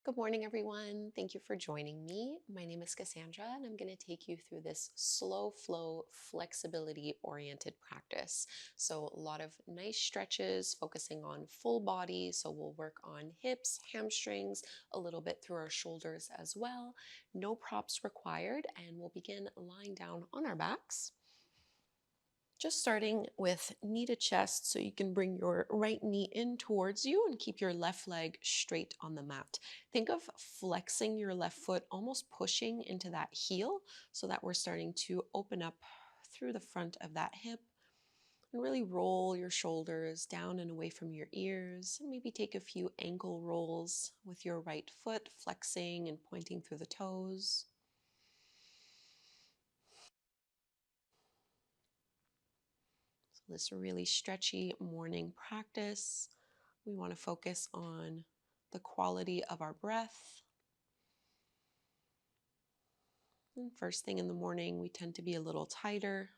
Good morning, everyone. Thank you for joining me. My name is Cassandra, and I'm going to take you through this slow flow, flexibility oriented practice. So, a lot of nice stretches focusing on full body. So, we'll work on hips, hamstrings, a little bit through our shoulders as well. No props required, and we'll begin lying down on our backs. Just starting with knee to chest, so you can bring your right knee in towards you and keep your left leg straight on the mat. Think of flexing your left foot, almost pushing into that heel, so that we're starting to open up through the front of that hip. And really roll your shoulders down and away from your ears. And maybe take a few ankle rolls with your right foot, flexing and pointing through the toes. This really stretchy morning practice. We want to focus on the quality of our breath. And first thing in the morning, we tend to be a little tighter,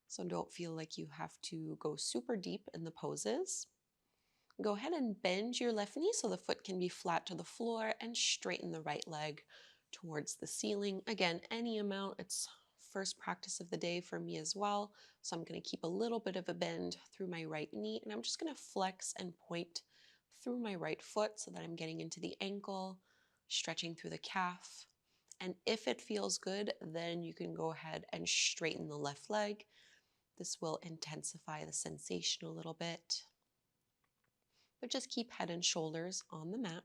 so don't feel like you have to go super deep in the poses. Go ahead and bend your left knee so the foot can be flat to the floor and straighten the right leg towards the ceiling. Again, any amount. It's first practice of the day for me as well. So I'm going to keep a little bit of a bend through my right knee, and I'm just going to flex and point through my right foot so that I'm getting into the ankle, stretching through the calf. And if it feels good, then you can go ahead and straighten the left leg. This will intensify the sensation a little bit. But just keep head and shoulders on the mat.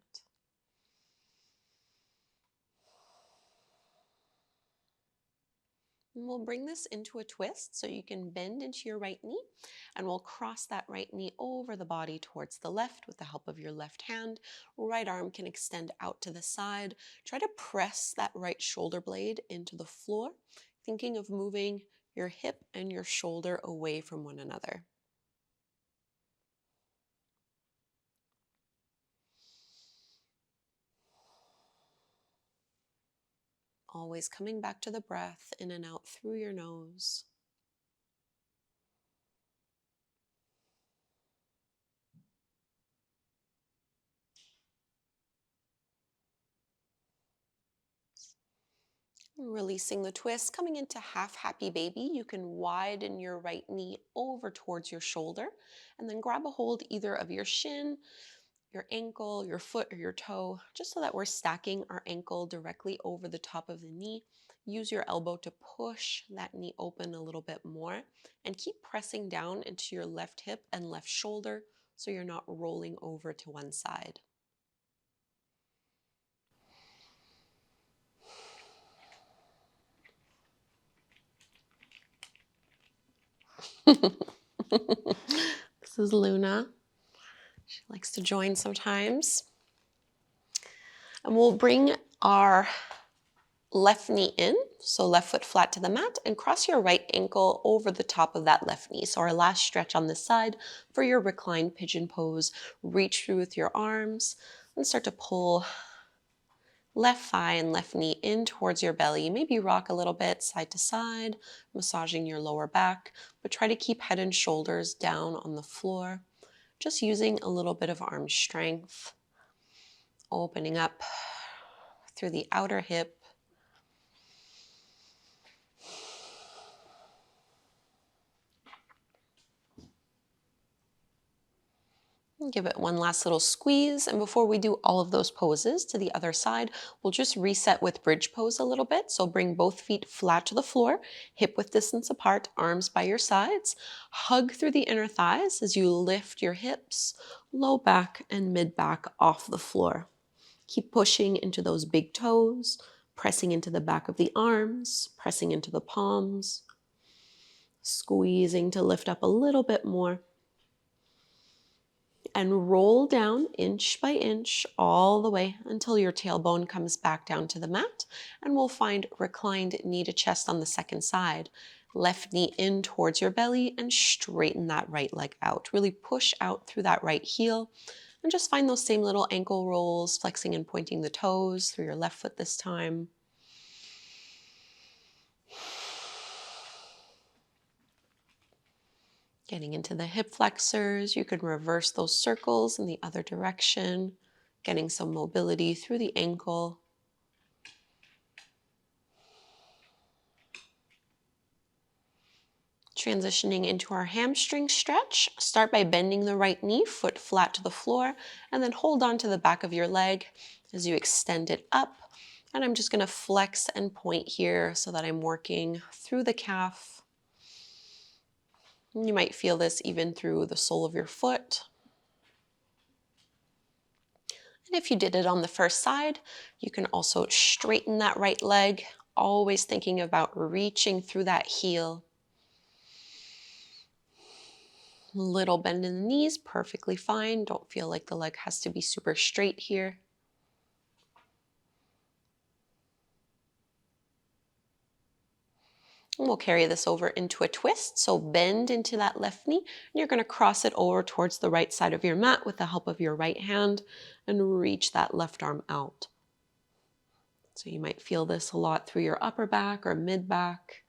And we'll bring this into a twist so you can bend into your right knee, and we'll cross that right knee over the body towards the left with the help of your left hand. Right arm can extend out to the side. Try to press that right shoulder blade into the floor, thinking of moving your hip and your shoulder away from one another. Always coming back to the breath, in and out through your nose. Releasing the twist, coming into half happy baby. You can widen your right knee over towards your shoulder and then grab a hold either of your shin, your ankle, your foot, or your toe, just so that we're stacking our ankle directly over the top of the knee. Use your elbow to push that knee open a little bit more and keep pressing down into your left hip and left shoulder so you're not rolling over to one side. This is Luna. She likes to join sometimes. And we'll bring our left knee in, so left foot flat to the mat, and cross your right ankle over the top of that left knee. So our last stretch on this side for your reclined pigeon pose. Reach through with your arms and start to pull left thigh and left knee in towards your belly. Maybe rock a little bit side to side, massaging your lower back, but try to keep head and shoulders down on the floor. Just using a little bit of arm strength, opening up through the outer hip. Give it one last little squeeze. And before we do all of those poses to the other side, we'll just reset with bridge pose a little bit. So bring both feet flat to the floor, hip width distance apart, arms by your sides. Hug through the inner thighs as you lift your hips, low back and mid back off the floor. Keep pushing into those big toes, pressing into the back of the arms, pressing into the palms, squeezing to lift up a little bit more. And roll down inch by inch all the way until your tailbone comes back down to the mat. And we'll find reclined knee to chest on the second side. Left knee in towards your belly and straighten that right leg out. Really push out through that right heel and just find those same little ankle rolls, flexing and pointing the toes through your left foot this time. Getting into the hip flexors, you can reverse those circles in the other direction. getting some mobility through the ankle. Transitioning into our hamstring stretch, start by bending the right knee, foot flat to the floor, and then hold on to the back of your leg as you extend it up. And I'm just going to flex and point here so that I'm working through the calf. You might feel this even through the sole of your foot. And if you did it on the first side, you can also straighten that right leg, always thinking about reaching through that heel. Little bend in the knees, perfectly fine. Don't feel like the leg has to be super straight here. And we'll carry this over into a twist. So bend into that left knee, and you're going to cross it over towards the right side of your mat with the help of your right hand and reach that left arm out. So you might feel this a lot through your upper back or mid back.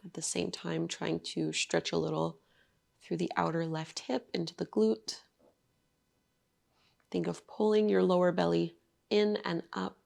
At the same time, trying to stretch a little through the outer left hip into the glute. Think of pulling your lower belly in and up.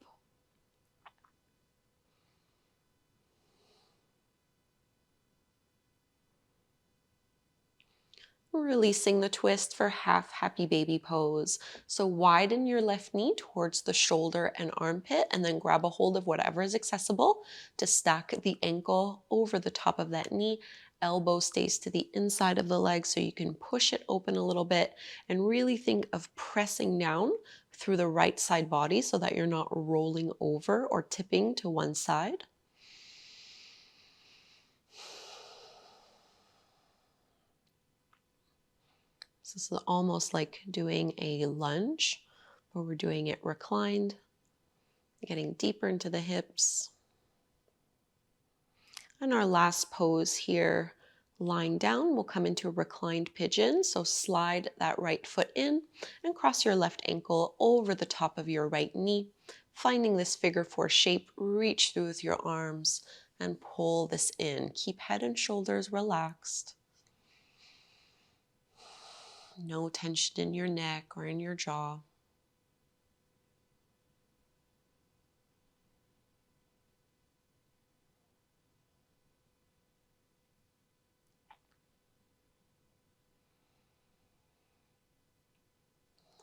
Releasing the twist for half happy baby pose. So widen your left knee towards the shoulder and armpit, and then grab a hold of whatever is accessible to stack the ankle over the top of that knee. Elbow stays to the inside of the leg so you can push it open a little bit, and really think of pressing down through the right side body so that you're not rolling over or tipping to one side. This is almost like doing a lunge, but we're doing it reclined, getting deeper into the hips. And our last pose here, lying down, we'll come into a reclined pigeon. So slide that right foot in and cross your left ankle over the top of your right knee. Finding this figure four shape, reach through with your arms and pull this in. Keep head and shoulders relaxed. No tension in your neck or in your jaw.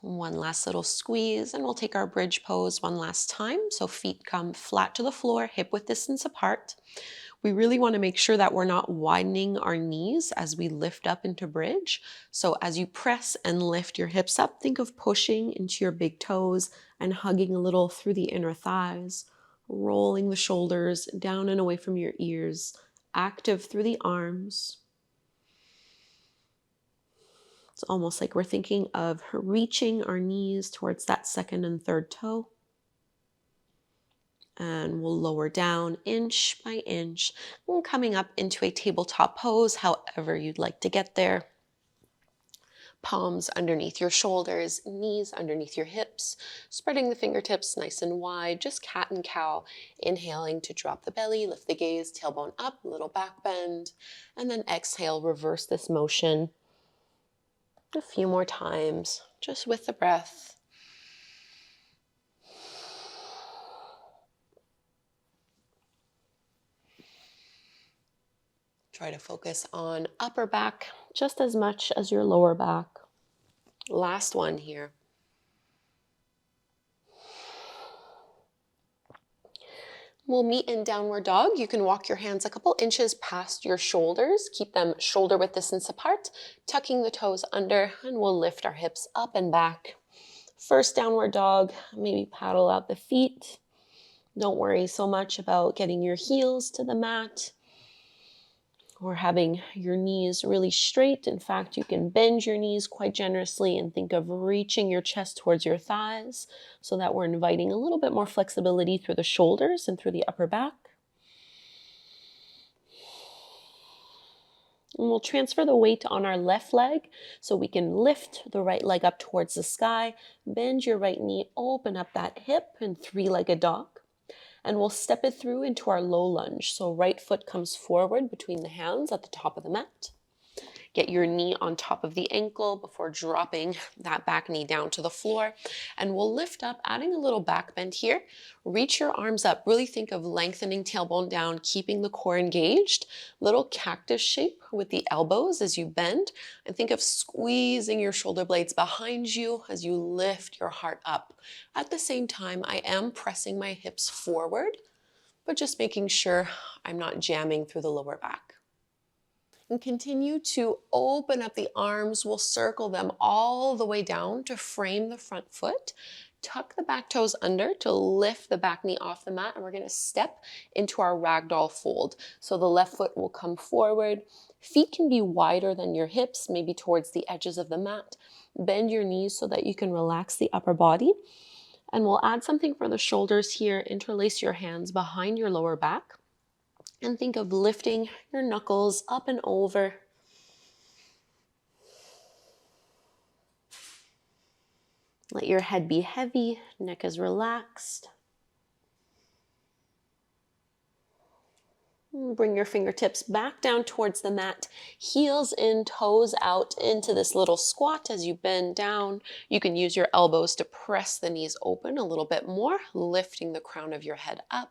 One last little squeeze, and we'll take our bridge pose one last time. So feet come flat to the floor, hip width distance apart. We really want to make sure that we're not widening our knees as we lift up into bridge. So as you press and lift your hips up, think of pushing into your big toes and hugging a little through the inner thighs, rolling the shoulders down and away from your ears, active through the arms. It's almost like we're thinking of reaching our knees towards that second and third toe. And we'll lower down inch by inch, and coming up into a tabletop pose, however you'd like to get there. Palms underneath your shoulders, knees underneath your hips, spreading the fingertips nice and wide, just cat and cow. Inhaling to drop the belly, lift the gaze, tailbone up, little back bend, and then exhale, reverse this motion a few more times, just with the breath. Try to focus on upper back just as much as your lower back. Last one here. We'll meet in downward dog. You can walk your hands a couple inches past your shoulders. Keep them shoulder width distance apart, tucking the toes under, and we'll lift our hips up and back. First downward dog, maybe paddle out the feet. Don't worry so much about getting your heels to the mat or having your knees really straight. In fact, you can bend your knees quite generously and think of reaching your chest towards your thighs so that we're inviting a little bit more flexibility through the shoulders and through the upper back. And we'll transfer the weight on our left leg so we can lift the right leg up towards the sky, bend your right knee, open up that hip in three-legged dog. And we'll step it through into our low lunge. So right foot comes forward between the hands at the top of the mat. Get your knee on top of the ankle before dropping that back knee down to the floor. And we'll lift up, adding a little back bend here. Reach your arms up. Really think of lengthening tailbone down, keeping the core engaged. Little cactus shape with the elbows as you bend. And think of squeezing your shoulder blades behind you as you lift your heart up. At the same time, I am pressing my hips forward, but just making sure I'm not jamming through the lower back. And continue to open up the arms. We'll circle them all the way down to frame the front foot. Tuck the back toes under to lift the back knee off the mat, and we're going to step into our ragdoll fold. So the left foot will come forward. Feet can be wider than your hips, maybe towards the edges of the mat. Bend your knees so that you can relax the upper body. And we'll add something for the shoulders here. Interlace your hands behind your lower back. And think of lifting your knuckles up and over. Let your head be heavy, neck is relaxed. Bring your fingertips back down towards the mat, heels in, toes out into this little squat as you bend down. You can use your elbows to press the knees open a little bit more, lifting the crown of your head up.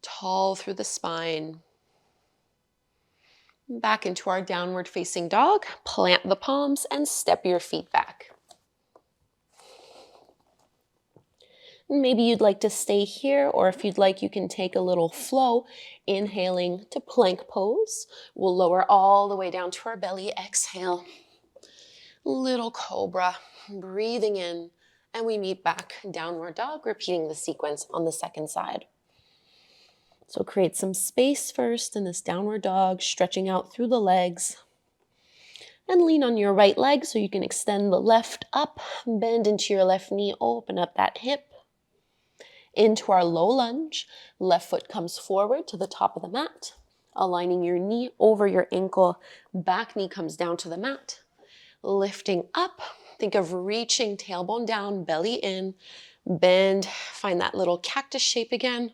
Tall through the spine. Back into our downward facing dog. Plant the palms and step your feet back. Maybe you'd like to stay here, or if you'd like, you can take a little flow, inhaling to plank pose. We'll lower all the way down to our belly. Exhale. Little cobra. Breathing in, and we meet back downward dog, repeating the sequence on the second side. So create some space first in this downward dog, stretching out through the legs. And lean on your right leg so you can extend the left up, bend into your left knee, open up that hip. Into our low lunge, left foot comes forward to the top of the mat, aligning your knee over your ankle, back knee comes down to the mat. Lifting up, think of reaching tailbone down, belly in, bend, find that little cactus shape again.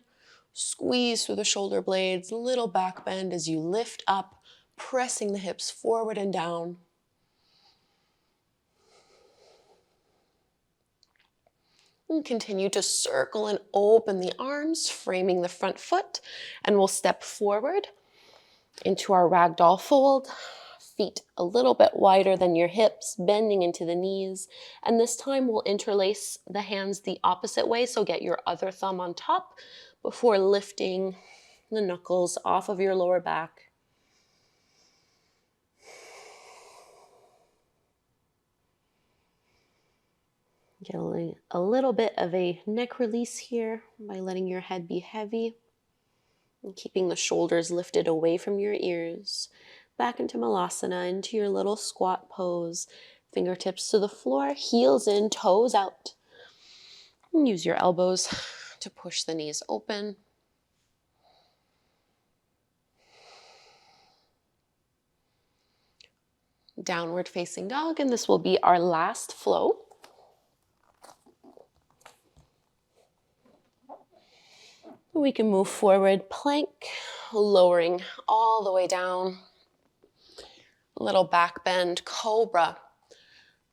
Squeeze through the shoulder blades, little back bend as you lift up, pressing the hips forward and down. And continue to circle and open the arms, framing the front foot, and we'll step forward into our ragdoll fold. Feet a little bit wider than your hips, bending into the knees. And this time we'll interlace the hands the opposite way, so get your other thumb on top before lifting the knuckles off of your lower back. Get a little bit of a neck release here by letting your head be heavy and keeping the shoulders lifted away from your ears. Back into Malasana, into your little squat pose. Fingertips to the floor, heels in, toes out. And use your elbows to push the knees open. Downward facing dog, and this will be our last flow. We can move forward, plank, lowering all the way down. Little back bend, cobra.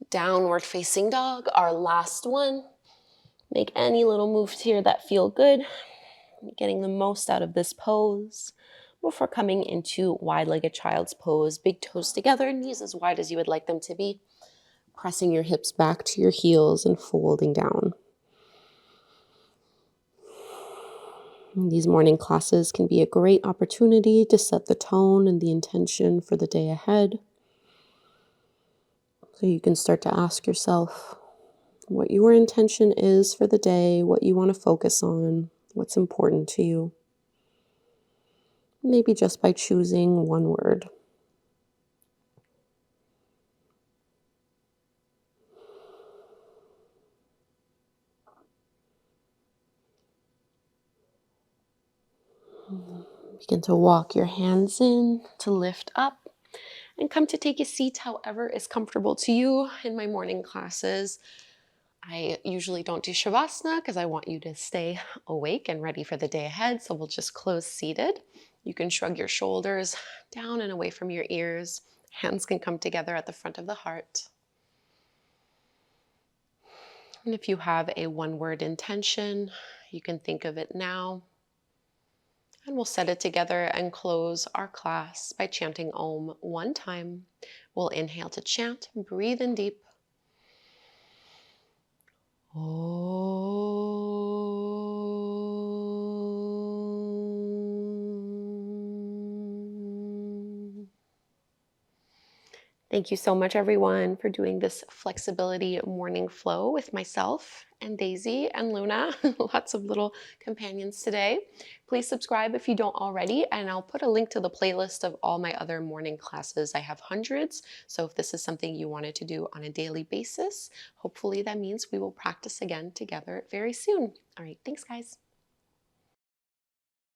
Downward facing dog, our last one. Make any little moves here that feel good. Getting the most out of this pose before coming into wide-legged child's pose. Big toes together, knees as wide as you would like them to be. Pressing your hips back to your heels and folding down. These morning classes can be a great opportunity to set the tone and the intention for the day ahead. So you can start to ask yourself what your intention is for the day, what you want to focus on, what's important to you. Maybe just by choosing one word. Begin to walk your hands in to lift up and come to take a seat however is comfortable to you. In my morning classes, I usually don't do Shavasana because I want you to stay awake and ready for the day ahead. So we'll just close seated. You can shrug your shoulders down and away from your ears. Hands can come together at the front of the heart. And if you have a one-word intention, you can think of it now. And we'll set it together and close our class by chanting Om one time. We'll inhale to chant, breathe in deep. Om. Thank you so much, everyone, for doing this flexibility morning flow with myself and Daisy and Luna. Lots of little companions today. Please subscribe if you don't already, and I'll put a link to the playlist of all my other morning classes. I have hundreds, so if this is something you wanted to do on a daily basis, hopefully that means we will practice again together very soon. All right, thanks, guys.